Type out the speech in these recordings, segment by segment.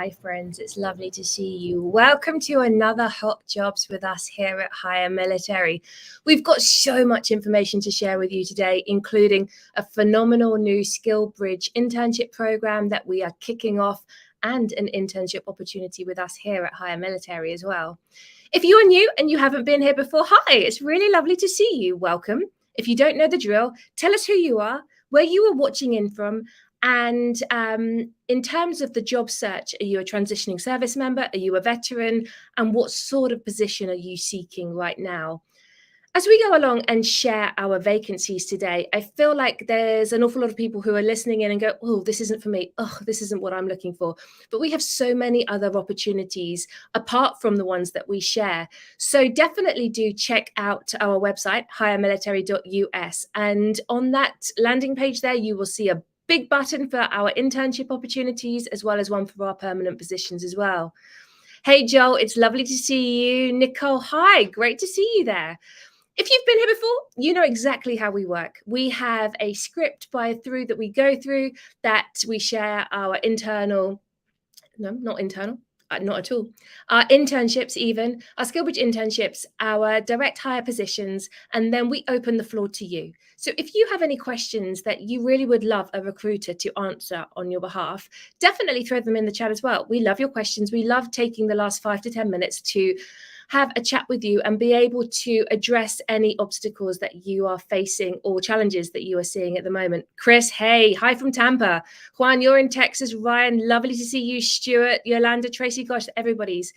Hi, friends. It's lovely to see you. Welcome to another Hot Jobs with us here at HireMilitary. We've got so much information to share with you today, including a phenomenal new Skill Bridge internship program that we are kicking off and an internship opportunity with us here at HireMilitary as well. If you are new and you haven't been here before, hi, it's really lovely to see you. Welcome. If you don't know the drill, tell us who you are, where you are watching in from, and in terms of the job search, are you a transitioning service member? Are you a veteran? And what sort of position are you seeking right now? As we go along and share our vacancies today, I feel like there's an awful lot of people who are listening in and go, oh, this isn't for me. Oh, this isn't what I'm looking for. But we have so many other opportunities apart from the ones that we share. So definitely do check out our website, hiremilitary.us. And on that landing page there, you will see a big button for our internship opportunities, as well as one for our permanent positions as well. Hey, Joel, it's lovely to see you. Nicole, hi, great to see you there. If you've been here before, you know exactly how we work. We have a script that we go through, that we share our not at all. Our internships even, our SkillBridge internships, our direct hire positions, and then we open the floor to you. So if you have any questions that you really would love a recruiter to answer on your behalf, definitely throw them in the chat as well. We love your questions. We love taking the last 5 to 10 minutes to have a chat with you and be able to address any obstacles that you are facing or challenges that you are seeing at the moment. Chris, hey, hi from Tampa. Juan, you're in Texas. Ryan, lovely to see you. Stuart, Yolanda, Tracy, gosh, everybody's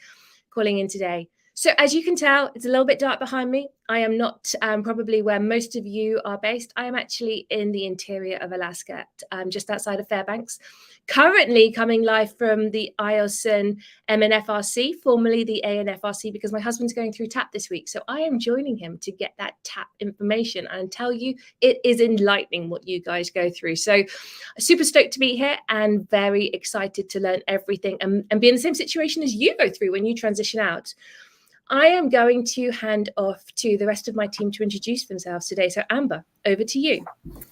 calling in today. So as you can tell, it's a little bit dark behind me. I am not probably where most of you are based. I am actually in the interior of Alaska, just outside of Fairbanks. Currently coming live from the IOSN MNFRC, formerly the ANFRC, because my husband's going through TAP this week. So I am joining him to get that TAP information and tell you it is enlightening what you guys go through. So super stoked to be here and very excited to learn everything and be in the same situation as you go through when you transition out. I am going to hand off to the rest of my team to introduce themselves today. So Amber, over to you.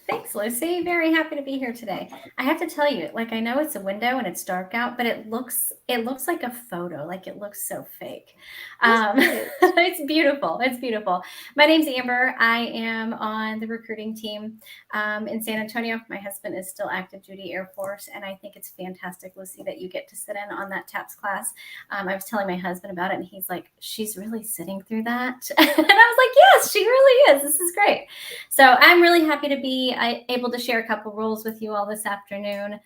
Thanks, Lucy. Very happy to be here today. I have to tell you, I know it's a window and it's dark out, but it looks like a photo. Like it looks so fake. It's beautiful. It's beautiful. My name's Amber. I am on the recruiting team in San Antonio. My husband is still active duty Air Force, and I think it's fantastic, Lucy, that you get to sit in on that TAPS class. I was telling my husband about it, and he's like, she's really sitting through that. And I was like, yes, she really is. This is great. So I'm really happy to be able to share a couple roles with you all this afternoon.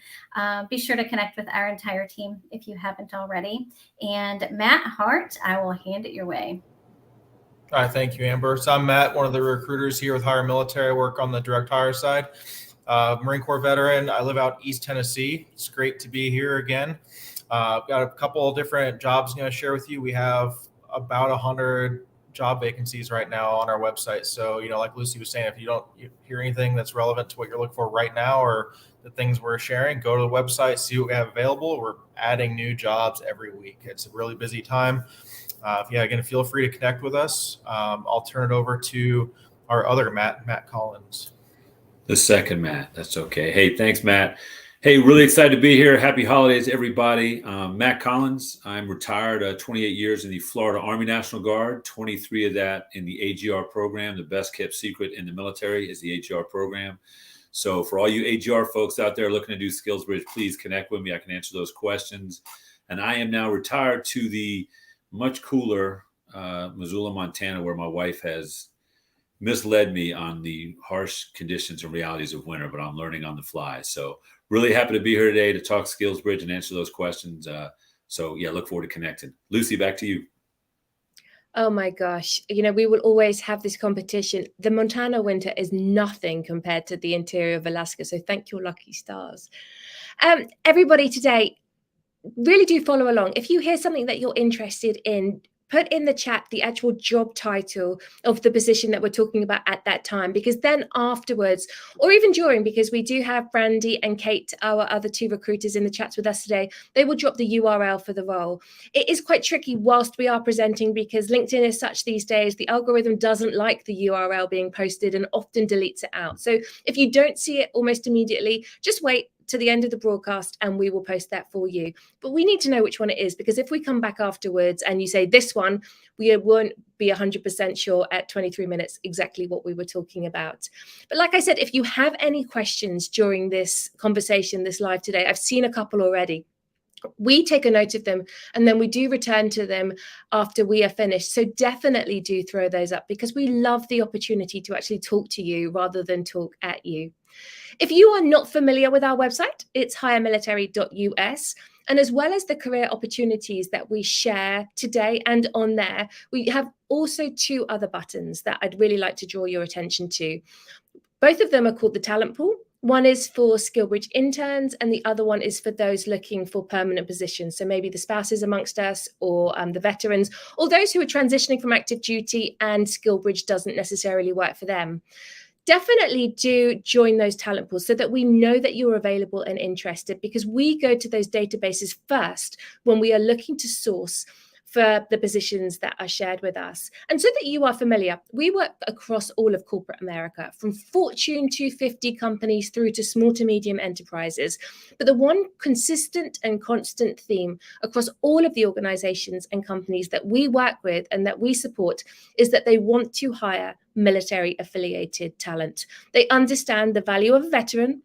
Be sure to connect with our entire team if you haven't already. And Matt Hart, I will hand it your way. All right, thank you, Amber. So I'm Matt, one of the recruiters here with HireMilitary. I work on the direct hire side. Marine Corps veteran. I live out East Tennessee. It's great to be here again. Got a couple of different jobs I'm going to share with you. We have about 100 job vacancies right now on our website. So, like Lucy was saying, if you don't hear anything that's relevant to what you're looking for right now or the things we're sharing, go to the website, see what we have available. We're adding new jobs every week. It's a really busy time. Again, feel free to connect with us. I'll turn it over to our other Matt Collins. The second Matt. That's okay. Hey, thanks, Matt. Hey, really excited to be here. Happy holidays, everybody. Matt Collins. I'm retired 28 years in the Florida Army National Guard, 23 of that in the AGR program. The best kept secret in the military is the AGR program. So for all you AGR folks out there looking to do Skills Bridge, please connect with me. I can answer those questions. And I am now retired to the much cooler Missoula, Montana, where my wife has misled me on the harsh conditions and realities of winter, but I'm learning on the fly. So really happy to be here today to talk Skills Bridge and answer those questions. Look forward to connecting. Lucy, back to you. Oh my gosh. We will always have this competition. The Montana winter is nothing compared to the interior of Alaska. So thank your lucky stars. Everybody today, really do follow along. If you hear something that you're interested in, put in the chat the actual job title of the position that we're talking about at that time, because then afterwards, or even during, because we do have Brandy and Kate, our other two recruiters, in the chats with us today, they will drop the URL for the role. It is quite tricky whilst we are presenting, because LinkedIn is such these days, the algorithm doesn't like the URL being posted and often deletes it out. So if you don't see it almost immediately, just wait to the end of the broadcast and we will post that for you. But we need to know which one it is, because if we come back afterwards and you say this one, we won't be 100% sure at 23 minutes exactly what we were talking about. But like I said, if you have any questions during this conversation, this live today, I've seen a couple already. We take a note of them and then we do return to them after we are finished. So definitely do throw those up, because we love the opportunity to actually talk to you rather than talk at you. If you are not familiar with our website, it's HireMilitary.us. And as well as the career opportunities that we share today and on there, we have also 2 other buttons that I'd really like to draw your attention to. Both of them are called the talent pool. One is for SkillBridge interns and the other one is for those looking for permanent positions. So maybe the spouses amongst us, or the veterans, or those who are transitioning from active duty and SkillBridge doesn't necessarily work for them. Definitely do join those talent pools so that we know that you're available and interested, because we go to those databases first when we are looking to source for the positions that are shared with us. And so that you are familiar, we work across all of corporate America, from Fortune 250 companies through to small to medium enterprises. But the one consistent and constant theme across all of the organizations and companies that we work with and that we support is that they want to hire military affiliated talent. They understand the value of a veteran.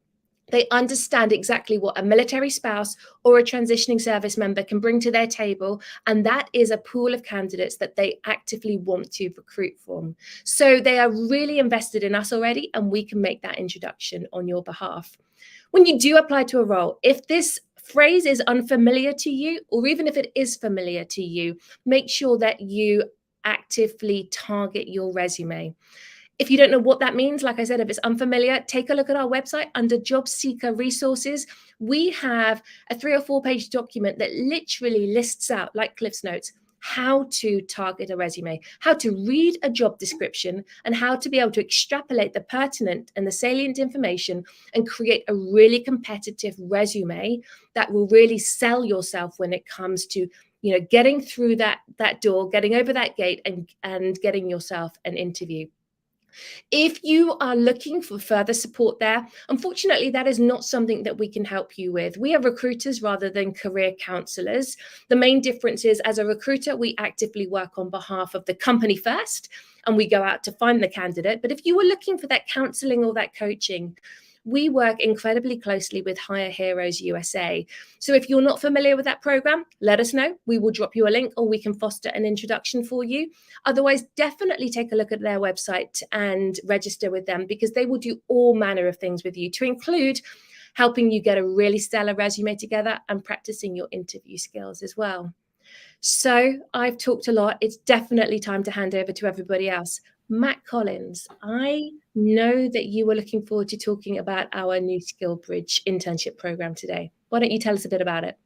They understand exactly what a military spouse or a transitioning service member can bring to their table. And that is a pool of candidates that they actively want to recruit from. So they are really invested in us already, and we can make that introduction on your behalf. When you do apply to a role, if this phrase is unfamiliar to you, or even if it is familiar to you, make sure that you actively target your resume. If you don't know what that means, like I said, if it's unfamiliar, take a look at our website under Job Seeker Resources. We have a 3 or 4 page document that literally lists out, like Cliff's Notes, how to target a resume, how to read a job description, and how to be able to extrapolate the pertinent and the salient information and create a really competitive resume that will really sell yourself when it comes to, you know, getting through that door, getting over that gate, and getting yourself an interview. If you are looking for further support there, unfortunately, that is not something that we can help you with. We are recruiters rather than career counselors. The main difference is, as a recruiter, we actively work on behalf of the company first, and we go out to find the candidate. But if you were looking for that counseling or that coaching, we work incredibly closely with Hire Heroes USA. So if you're not familiar with that program, let us know. We will drop you a link, or we can foster an introduction for you. Otherwise, definitely take a look at their website and register with them, because they will do all manner of things with you, to include helping you get a really stellar resume together and practicing your interview skills as well. So I've talked a lot. It's definitely time to hand over to everybody else. Matt Collins, I know that you were looking forward to talking about our new SkillBridge internship program today. Why don't you tell us a bit about it?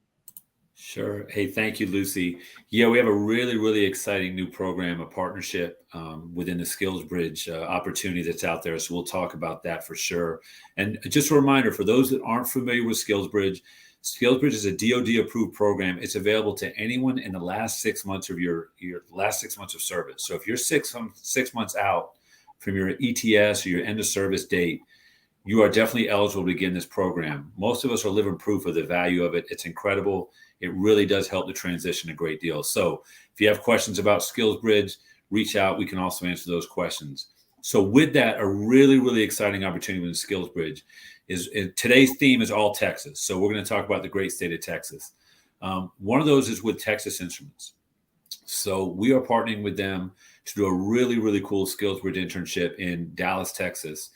Sure. Hey, thank you, Lucy. Yeah, we have a really, really exciting new program, a partnership within the SkillsBridge opportunity that's out there. So we'll talk about that for sure. And just a reminder for those that aren't familiar with SkillsBridge, SkillsBridge is a DoD-approved program. It's available to anyone in the last 6 months of your last 6 months of service. So if you're 6 months out from your ETS or your end of service date, you are definitely eligible to begin this program. Most of us are living proof of the value of it. It's incredible. It really does help the transition a great deal. So if you have questions about SkillsBridge, reach out. We can also answer those questions. So with that, a really, really exciting opportunity with SkillsBridge is today's theme is all Texas. So we're going to talk about the great state of Texas. One of those is with Texas Instruments. So we are partnering with them to do a really, really cool SkillsBridge internship in Dallas, Texas.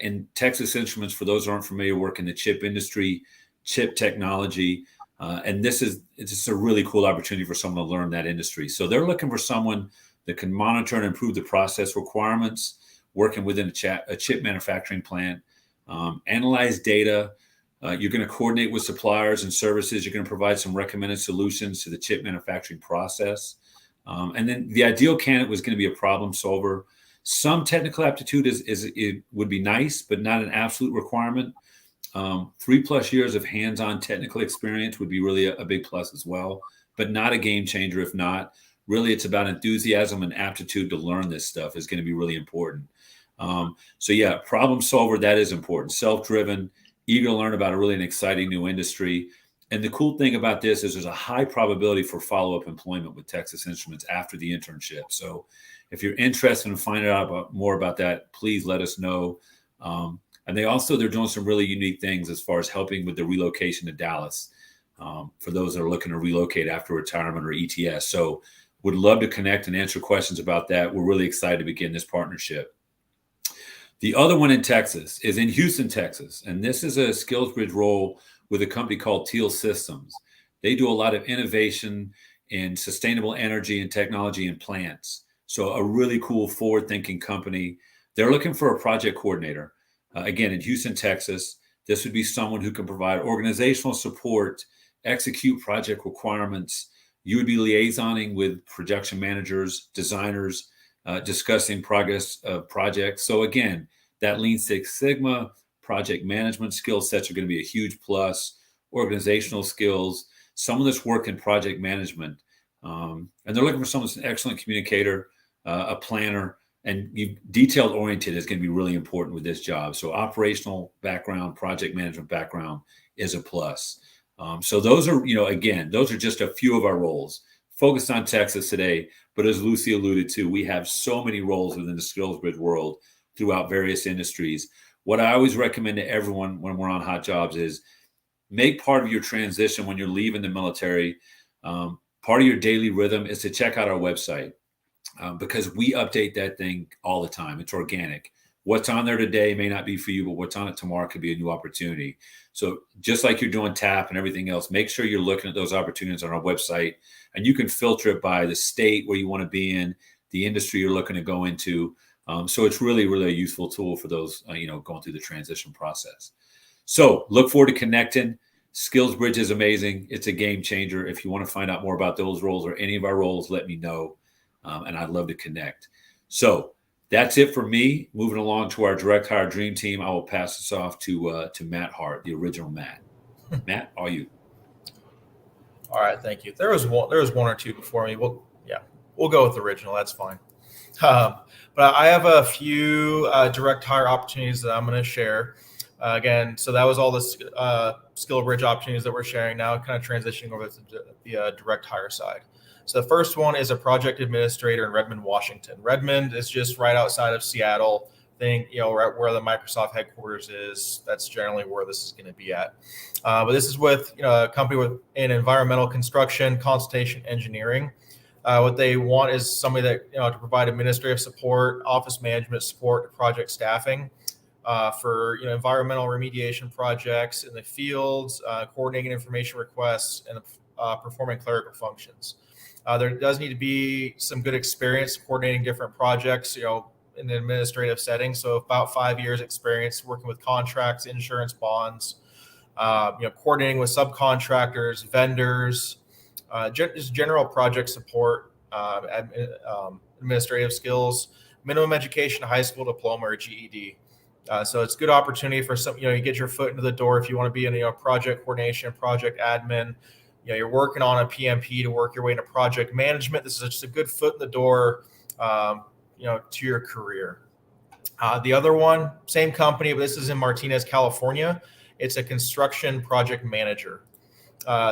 In Texas Instruments, for those who aren't familiar, work in the chip industry, chip technology. And it's just a really cool opportunity for someone to learn that industry. So they're looking for someone that can monitor and improve the process requirements, working within a chip manufacturing plant, analyze data. You're going to coordinate with suppliers and services. You're going to provide some recommended solutions to the chip manufacturing process. And then the ideal candidate was going to be a problem solver. Some technical aptitude it would be nice, but not an absolute requirement. 3+ years of hands-on technical experience would be really a big plus as well, but not a game changer if not. Really, it's about enthusiasm and aptitude to learn this stuff is going to be really important. So yeah, problem solver, that is important. Self-driven, eager to learn about a really an exciting new industry. And the cool thing about this is there's a high probability for follow-up employment with Texas Instruments after the internship. So if you're interested in finding out more about that, please let us know. And they're doing some really unique things as far as helping with the relocation to Dallas for those that are looking to relocate after retirement or ETS. So would love to connect and answer questions about that. We're really excited to begin this partnership. The other one in Texas is in Houston, Texas. And this is a SkillsBridge role with a company called Teal Systems. They do a lot of innovation in sustainable energy and technology in plants. So a really cool forward-thinking company. They're looking for a project coordinator. Again, in Houston, Texas, this would be someone who can provide organizational support, execute project requirements. You would be liaisoning with production managers, designers, discussing progress of projects. So again, that Lean Six Sigma, project management skill sets are going to be a huge plus, organizational skills, some of this work in project management. And they're looking for someone who's an excellent communicator, a planner, and detailed oriented is going to be really important with this job. So operational background, project management background is a plus. So those are, again, those are just a few of our roles focused on Texas today. But as Lucy alluded to, we have so many roles within the SkillsBridge world throughout various industries. What I always recommend to everyone when we're on Hot Jobs is make part of your transition when you're leaving the military. Part of your daily rhythm is to check out our website because we update that thing all the time. It's organic. What's on there today may not be for you, but what's on it tomorrow could be a new opportunity. So just like you're doing TAP and everything else, make sure you're looking at those opportunities on our website, and you can filter it by the state where you want to be in, the industry you're looking to go into. So it's really, really a useful tool for those, going through the transition process. So look forward to connecting. SkillsBridge is amazing. It's a game changer. If you want to find out more about those roles or any of our roles, let me know. And I'd love to connect. So that's it for me. Moving along to our direct hire dream team, I will pass this off to Matt Hart, the original Matt. Matt, all you. All right, thank you. There was one or two before me. We'll go with original. That's fine. But I have a few direct hire opportunities that I'm going to share. Again, so that was all the SkillsBridge opportunities that we're sharing now, kind of transitioning over to the direct hire side. So the first one is a project administrator in Redmond, Washington. Redmond is just right outside of Seattle. Right where the Microsoft headquarters is. That's generally where this is going to be at. But this is with a company in environmental construction, consultation, engineering. What they want is somebody that to provide administrative support, office management support, project staffing for environmental remediation projects in the fields, coordinating information requests, and performing clerical functions. There does need to be some good experience coordinating different projects, in the administrative setting. So about 5 years experience working with contracts, insurance, bonds, coordinating with subcontractors, vendors, just general project support, administrative skills, minimum education, high school diploma or GED. So it's a good opportunity for some, you get your foot into the door if you want to be in, project coordination, project admin. You're working on a PMP to work your way into project management. This is just a good foot in the door, to your career. The other one, same company, but this is in Martinez, California. It's a construction project manager.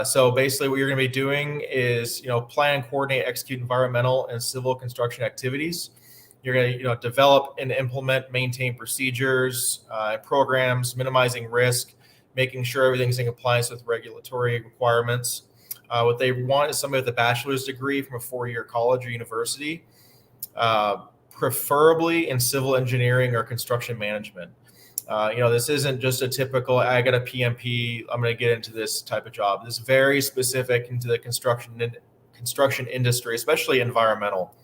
So basically what you're going to be doing is, plan, coordinate, execute environmental and civil construction activities. You're going to, develop and implement, maintain procedures, programs, minimizing risk, making sure everything's in compliance with regulatory requirements. What they want is somebody with a bachelor's degree from a 4-year college or university, preferably in civil engineering or construction management. This isn't just a typical, I got a PMP, I'm going to get into this type of job. This is very specific into the construction industry, especially environmental.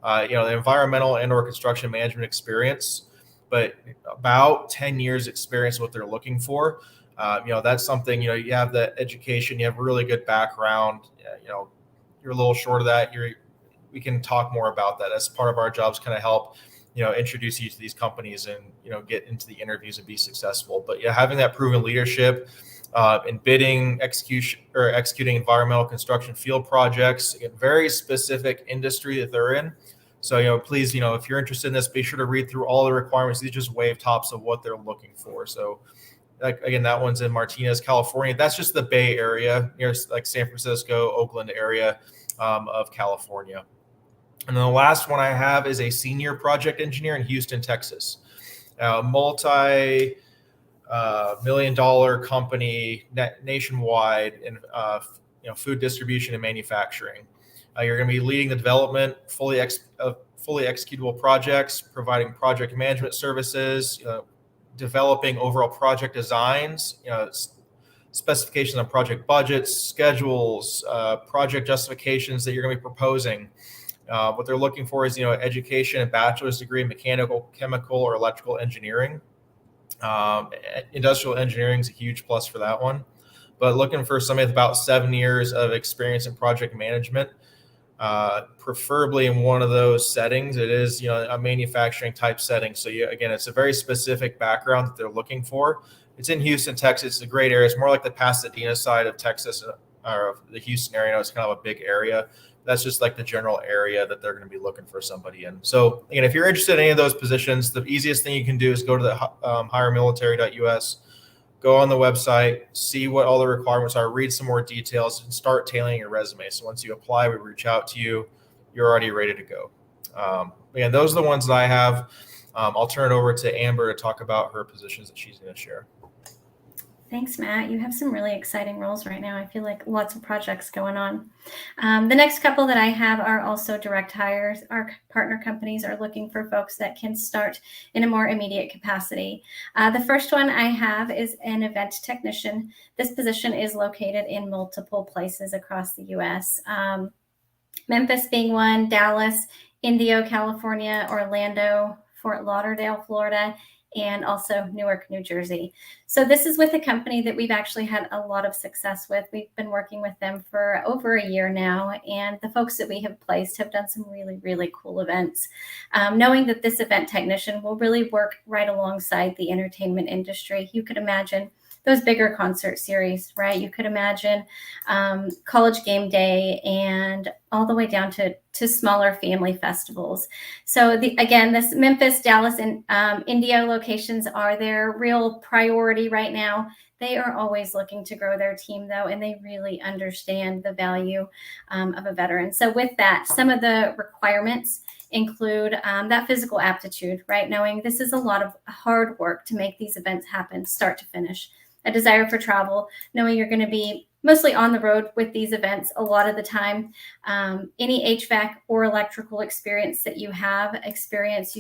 The environmental and or construction management experience, but about 10 years experience what they're looking for. That's something, you have the education, you have a really good background, you're a little short of that. We can talk more about that as part of our jobs, kind of help, introduce you to these companies and, get into the interviews and be successful. But having that proven leadership in bidding, executing environmental construction field projects, again, very specific industry that they're in. So, please, if you're interested in this, be sure to read through all the requirements. These are just wave tops of what they're looking for. So Like, again, that one's in Martinez, California. That's just the Bay Area, near like San Francisco, Oakland area of California. And then the last one I have is a senior project engineer in Houston, Texas. Multi-million-dollar company nationwide in food distribution and manufacturing. You're going to be leading the development, fully executable projects, providing project management services, developing overall project designs, specifications on project budgets, schedules, project justifications that you're going to be proposing. What they're looking for is, education and bachelor's degree in mechanical, chemical, or electrical engineering. Industrial engineering is a huge plus for that one. But looking for somebody with about 7 years of experience in project management, preferably in one of those settings. It is, a manufacturing type setting. So again, it's a very specific background that they're looking for. It's in Houston, Texas. It's a great area. It's more like the Pasadena side of Texas, or the Houston area. It's kind of a big area. That's just like the general area that they're going to be looking for somebody in. So again, if you're interested in any of those positions, the easiest thing you can do is go to the HireMilitary.us, go on the website, see what all the requirements are, read some more details, and start tailoring your resume. So once you apply, we reach out to you, you're already ready to go. Again, those are the ones that I have. I'll turn it over to Amber to talk about her positions that she's going to share. Thanks, Matt. You have some really exciting roles right now. I feel like lots of projects going on. The next couple that I have are also direct hires. Our partner companies are looking for folks that can start in a more immediate capacity. The first one I have is an event technician. This position is located in multiple places across the U.S. Memphis being one, Dallas, Indio, California, Orlando, Fort Lauderdale, Florida, and also Newark, New Jersey. So this is with a company that we've actually had a lot of success with. We've been working with them for over a year now, and the folks that we have placed have done some really, really cool events. Knowing that this event technician will really work right alongside the entertainment industry, you could imagine those bigger concert series, right? You could imagine college game day and all the way down to smaller family festivals. So again, this Memphis, Dallas, and Indio locations are their real priority right now. They are always looking to grow their team, though, and they really understand the value of a veteran. So with that, some of the requirements include that physical aptitude, right? Knowing this is a lot of hard work to make these events happen, start to finish. A desire for travel, knowing you're going to be mostly on the road with these events a lot of the time. Any HVAC or electrical experience that you have, you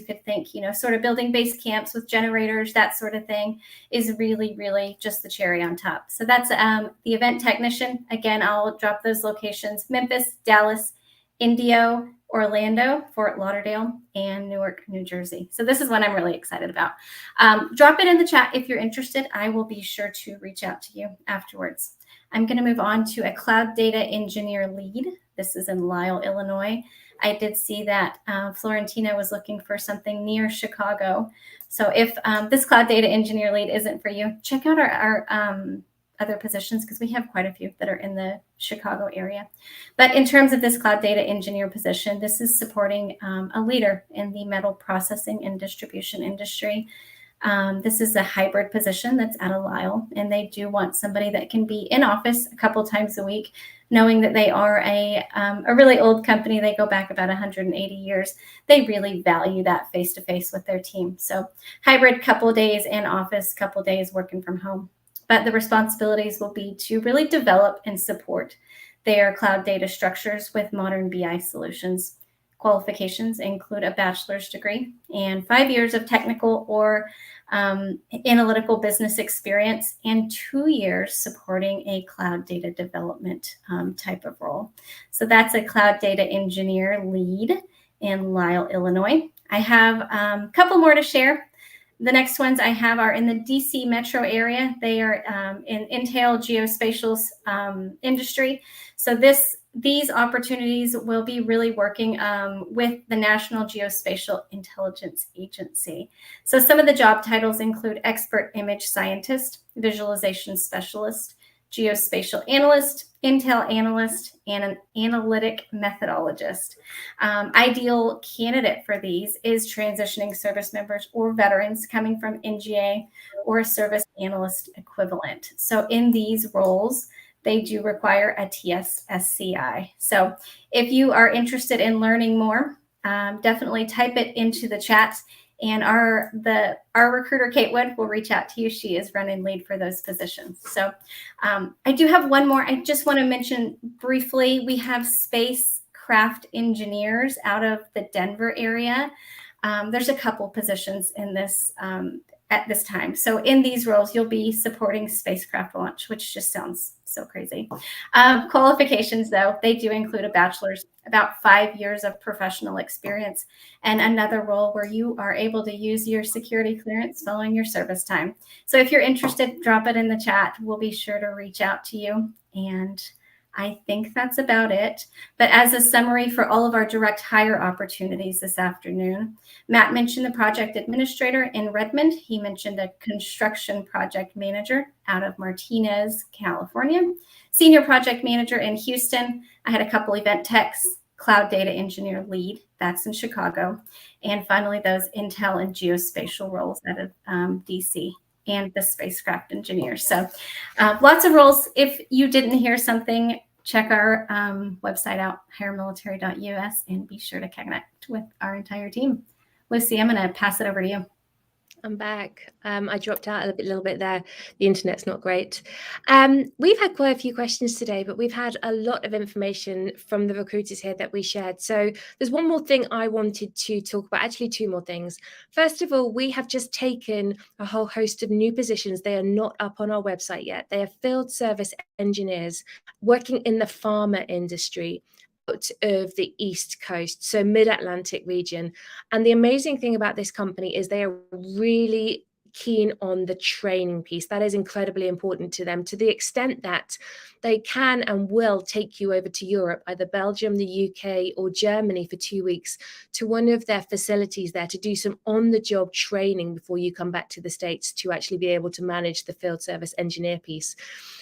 could think, sort of building base camps with generators, that sort of thing, is really, really just the cherry on top. So that's the event technician. Again, I'll drop those locations: Memphis, Dallas, Indio, Orlando, Fort Lauderdale, and Newark, New Jersey. So this is one I'm really excited about. Drop it in the chat if you're interested. I will be sure to reach out to you afterwards. I'm going to move on to a cloud data engineer lead. This is in Lisle, Illinois. I did see that Florentina was looking for something near Chicago. So if this cloud data engineer lead isn't for you, check out our other positions, because we have quite a few that are in the Chicago area. But in terms of this cloud data engineer position, this is supporting a leader in the metal processing and distribution industry. This is a hybrid position that's out of Lisle, and they do want somebody that can be in office a couple times a week, knowing that they are a really old company. They go back about 180 years. They really value that face-to-face with their team. So hybrid, couple days in office, couple days working from home. But the responsibilities will be to really develop and support their cloud data structures with modern BI solutions. Qualifications include a bachelor's degree and 5 years of technical or analytical business experience and 2 years supporting a cloud data development type of role. So that's a cloud data engineer lead in Lisle, Illinois. I have a couple more to share. The next ones I have are in the DC metro area. They are in Intel geospatial industry. So these opportunities will be really working with the National Geospatial Intelligence Agency. So some of the job titles include expert image scientist, visualization specialist, geospatial analyst, intel analyst, and an analytic methodologist. Ideal candidate for these is transitioning service members or veterans coming from NGA or a service analyst equivalent. So in these roles, they do require a TSSCI. So if you are interested in learning more, definitely type it into the chat, and our recruiter, Kate Wood, will reach out to you. She is running lead for those positions. So I do have one more. I just want to mention briefly, we have spacecraft engineers out of the Denver area. There's a couple positions in this at this time. So in these roles, you'll be supporting spacecraft launch, which just sounds so crazy. Qualifications, though, they do include a bachelor's, about 5 years of professional experience, and another role where you are able to use your security clearance following your service time. So if you're interested, drop it in the chat. We'll be sure to reach out to you. And I think that's about it. But as a summary for all of our direct hire opportunities this afternoon, Matt mentioned the project administrator in Redmond. He mentioned a construction project manager out of Martinez, California, senior project manager in Houston. I had a couple event techs, cloud data engineer lead, that's in Chicago. And finally, those intel and geospatial roles out of DC. And the spacecraft engineer. So lots of roles. If you didn't hear something, check our website out, HireMilitary.us, and be sure to connect with our entire team. Lucy, I'm going to pass it over to you. I'm back. I dropped out a little bit there. The internet's not great. We've had quite a few questions today, but we've had a lot of information from the recruiters here that we shared. So there's one more thing I wanted to talk about, actually two more things. First of all, we have just taken a whole host of new positions. They are not up on our website yet. They are field service engineers working in the pharma industry of the East Coast, so Mid-Atlantic region. And the amazing thing about this company is they are really keen on the training piece. That is incredibly important to them, to the extent that they can and will take you over to Europe, either Belgium, the UK, or Germany for 2 weeks to one of their facilities there to do some on-the-job training before you come back to the States to actually be able to manage the field service engineer piece.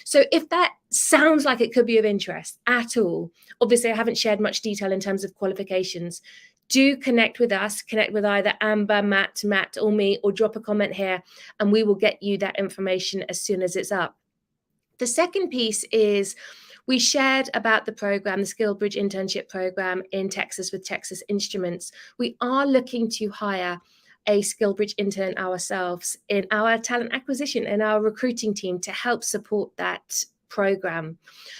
So if that sounds like it could be of interest at all, obviously I haven't shared much detail in terms of qualifications. Do connect with us, connect with either Amber, Matt, or me, or drop a comment here, and we will get you that information as soon as it's up. The second piece is we shared about the program, the SkillBridge internship program in Texas with Texas Instruments. We are looking to hire a SkillBridge intern ourselves in our talent acquisition and our recruiting team to help support that program.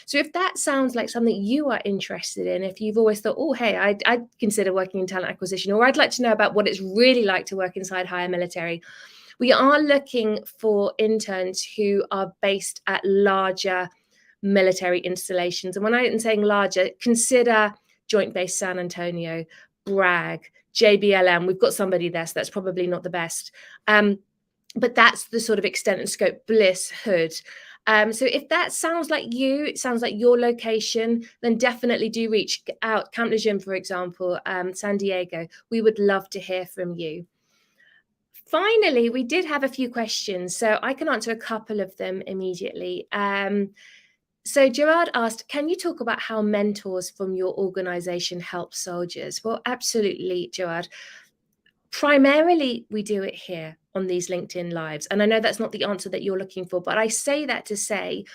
So if that sounds like something you are interested in, if you've always thought, oh, hey, I'd consider working in talent acquisition, or I'd like to know about what it's really like to work inside HireMilitary, we are looking for interns who are based at larger military installations. And when I'm saying larger, consider Joint Base San Antonio, Bragg, JBLM. We've got somebody there, so that's probably not the best. But that's the sort of extent and scope. Bliss, Hood. So if that sounds like you, it sounds like your location, then definitely do reach out. Camp Lejeune, for example, San Diego. We would love to hear from you. Finally, we did have a few questions, so I can answer a couple of them immediately. So Gerard asked, can you talk about how mentors from your organization help soldiers? Well, absolutely, Gerard. Primarily, we do it here on these LinkedIn Lives. And I know that's not the answer that you're looking for, but I say that to say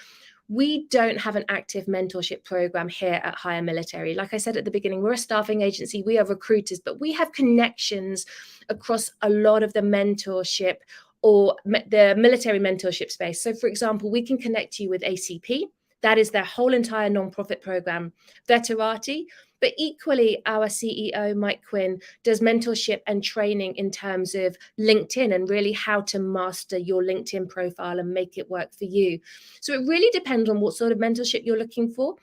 we don't have an active mentorship program here at HireMilitary. Like I said at the beginning, we're a staffing agency, we are recruiters, but we have connections across a lot of the mentorship or the military mentorship space. So for example, we can connect you with ACP. That is their whole entire nonprofit program, Veterati. But equally, our CEO, Mike Quinn, does mentorship and training in terms of LinkedIn and really how to master your LinkedIn profile and make it work for you. So it really depends on what sort of mentorship you're looking for,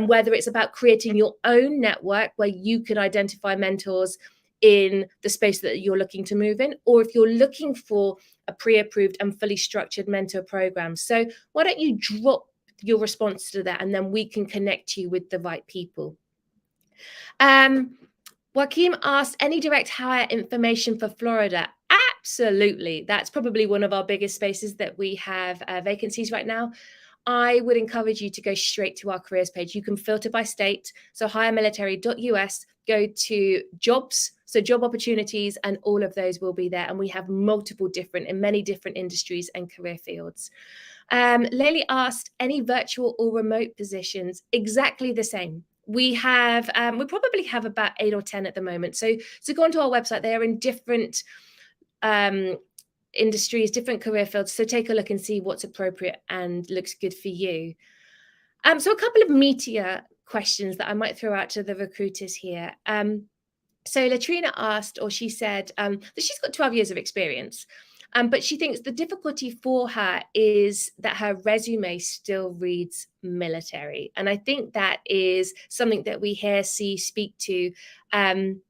whether it's about creating your own network where you can identify mentors in the space that you're looking to move in, or if you're looking for a pre-approved and fully structured mentor program. So why don't you drop your response to that, and then we can connect you with the right people. Joaquim asked, any direct hire information for Florida? Absolutely. That's probably one of our biggest spaces that we have vacancies right now. I would encourage you to go straight to our careers page. You can filter by state. So HireMilitary.us, go to jobs, so job opportunities, and all of those will be there. And we have multiple different in many different industries and career fields. Layli asked, any virtual or remote positions? Exactly the same. We have, we probably have about 8 or 10 at the moment. So go onto our website. They are in different industries, different career fields. So take a look and see what's appropriate and looks good for you. So a couple of meatier questions that I might throw out to the recruiters here. So Latrina asked, or she said that she's got 12 years of experience, but she thinks the difficulty for her is that her resume still reads military. And I think that is something that we hear, see, speak to on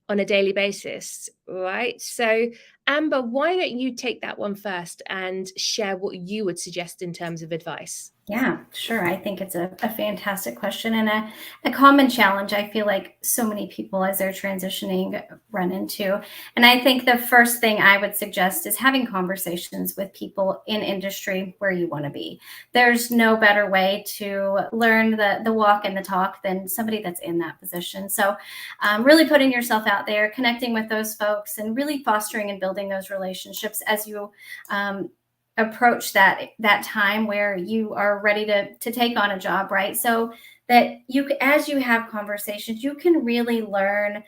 a daily basis, right? So Amber, why don't you take that one first and share what you would suggest in terms of advice? Yeah, sure. I think it's a fantastic question and a common challenge I feel like so many people as they're transitioning run into. And I think the first thing I would suggest is having conversations with people in industry where you want to be. There's no better way to learn the walk and the talk than somebody that's in that position. So really putting yourself out there, connecting with those folks, and really fostering and building those relationships as you approach that time where you are ready to take on a job, right? So that as you have conversations, you can really learn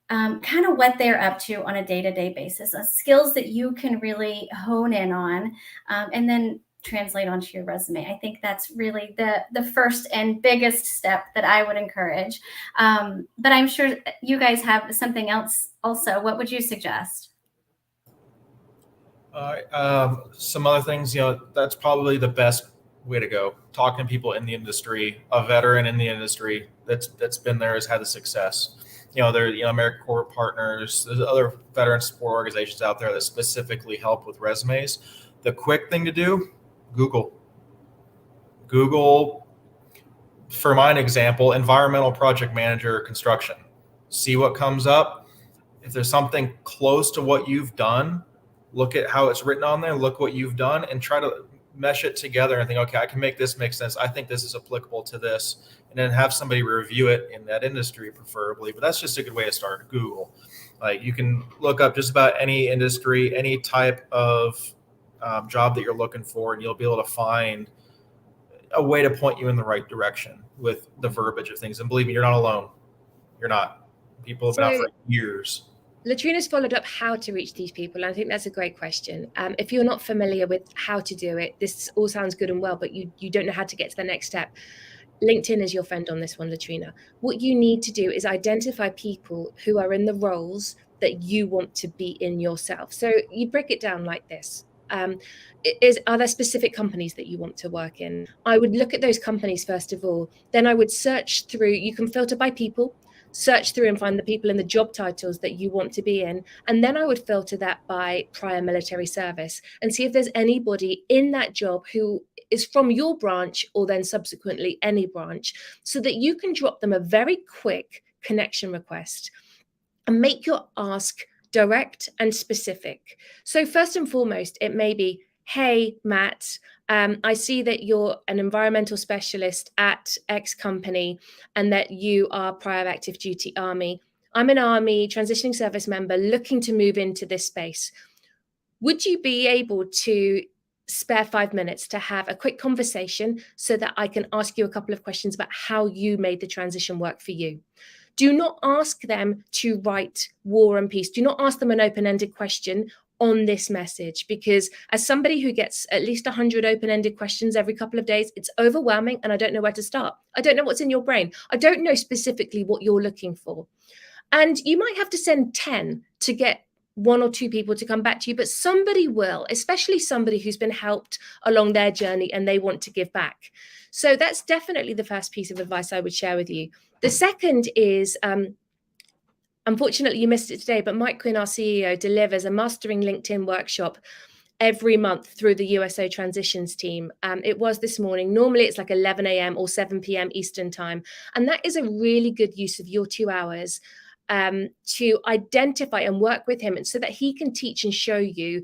kind of what they're up to on a day-to-day basis, skills that you can really hone in on, and then translate onto your resume. I think that's really the first and biggest step that I would encourage. But I'm sure you guys have something else also. What would you suggest? Some other things, that's probably the best way to go. Talking to people in the industry, a veteran in the industry that's been there, has had the success. There, AmeriCorps partners, there's other veteran support organizations out there that specifically help with resumes. The quick thing to do, Google, for my example, environmental project manager construction. See what comes up. If there's something close to what you've done, look at how it's written on there, look what you've done, and try to mesh it together and think, okay, I can make this make sense. I think this is applicable to this. And then have somebody review it in that industry, preferably. But that's just a good way to start. Google. Like, you can look up just about any industry, any type of job that you're looking for, and you'll be able to find a way to point you in the right direction with the verbiage of things. And believe me, you're not alone. You're not. People have been out for years. Latrina's followed up how to reach these people. And I think that's a great question. If you're not familiar with how to do it, this all sounds good and well, but you don't know how to get to the next step. LinkedIn is your friend on this one, Latrina. What you need to do is identify people who are in the roles that you want to be in yourself. So you break it down like this. Are there specific companies that you want to work in? I would look at those companies first of all. Then I would search through, you can filter by people, search through and find the people in the job titles that you want to be in. And then I would filter that by prior military service and see if there's anybody in that job who is from your branch or then subsequently any branch, so that you can drop them a very quick connection request and make your ask direct and specific. So first and foremost, it may be, hey, Matt, I see that you're an environmental specialist at X company and that you are prior active duty Army. I'm an Army transitioning service member looking to move into this space. Would you be able to spare 5 minutes to have a quick conversation so that I can ask you a couple of questions about how you made the transition work for you? Do not ask them to write War and Peace. Do not ask them an open-ended question on this message, because as somebody who gets at least 100 open-ended questions every couple of days, it's overwhelming and I don't know where to start. I don't know what's in your brain. I don't know specifically what you're looking for. And you might have to send 10 to get 1 or 2 people to come back to you, but somebody will, especially somebody who's been helped along their journey and they want to give back. So that's definitely the first piece of advice I would share with you. The second is, unfortunately, you missed it today, but Mike Quinn, our CEO, delivers a Mastering LinkedIn workshop every month through the USO transitions team. It was this morning. Normally, it's like 11 a.m. or 7 p.m. Eastern time. And that is a really good use of your 2 hours to identify and work with him, and so that he can teach and show you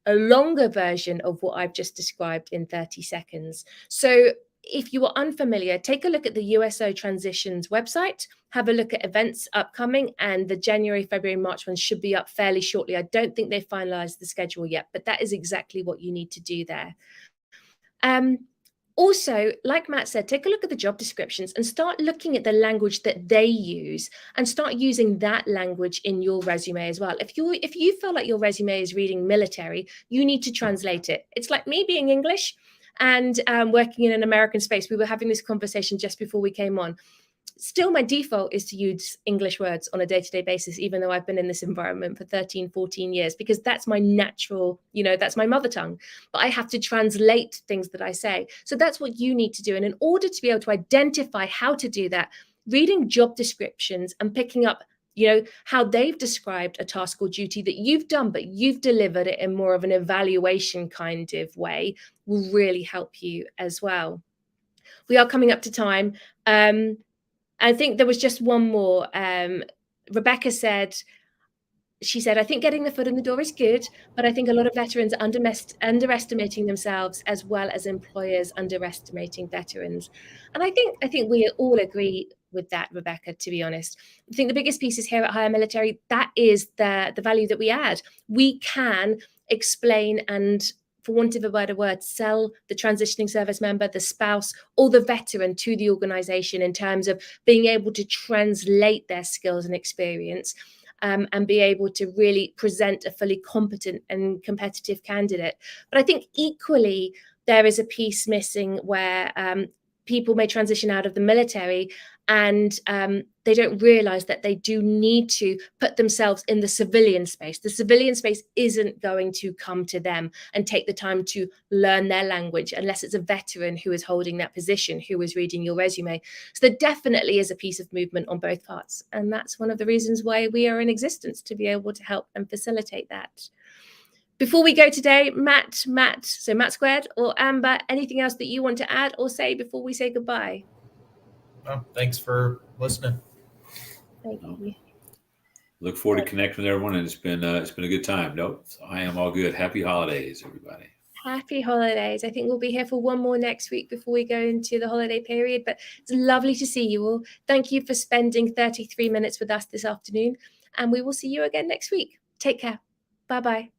a longer version of what I've just described in 30 seconds. So if you are unfamiliar, take a look at the USO Transitions website, have a look at events upcoming, and the January, February, March ones should be up fairly shortly. I don't think they've finalized the schedule yet, but that is exactly what you need to do there. Also, like Matt said, take a look at the job descriptions and start looking at the language that they use and start using that language in your resume as well. If you feel like your resume is reading military, you need to translate it. It's like me being English and working in an American space. We were having this conversation just before we came on. Still, my default is to use English words on a day-to-day basis, even though I've been in this environment for 13, 14 years, because that's my natural, that's my mother tongue. But I have to translate things that I say. So that's what you need to do. And in order to be able to identify how to do that, reading job descriptions and picking up, how they've described a task or duty that you've done, but you've delivered it in more of an evaluation kind of way will really help you as well. We are coming up to time. I think there was just one more. Rebecca said, I think getting the foot in the door is good, but I think a lot of veterans are underestimating themselves as well as employers underestimating veterans. And I think we all agree with that, Rebecca, to be honest. I think the biggest piece is here at HireMilitary, that is the value that we add. We can explain and, for want of a better word, sell the transitioning service member, the spouse, or the veteran to the organization in terms of being able to translate their skills and experience and be able to really present a fully competent and competitive candidate. But I think equally, there is a piece missing where people may transition out of the military and they don't realize that they do need to put themselves in the civilian space. The civilian space isn't going to come to them and take the time to learn their language unless it's a veteran who is holding that position, who is reading your resume. So there definitely is a piece of movement on both parts. And that's one of the reasons why we are in existence, to be able to help and facilitate that. Before we go today, Matt Squared or Amber, anything else that you want to add or say before we say goodbye? Oh, thanks for listening. Thank you. Look forward to connecting with everyone, and it's been a good time. Nope, I am all good. Happy holidays, everybody. Happy holidays. I think we'll be here for one more next week before we go into the holiday period, but it's lovely to see you all. Thank you for spending 33 minutes with us this afternoon, and we will see you again next week. Take care. Bye-bye.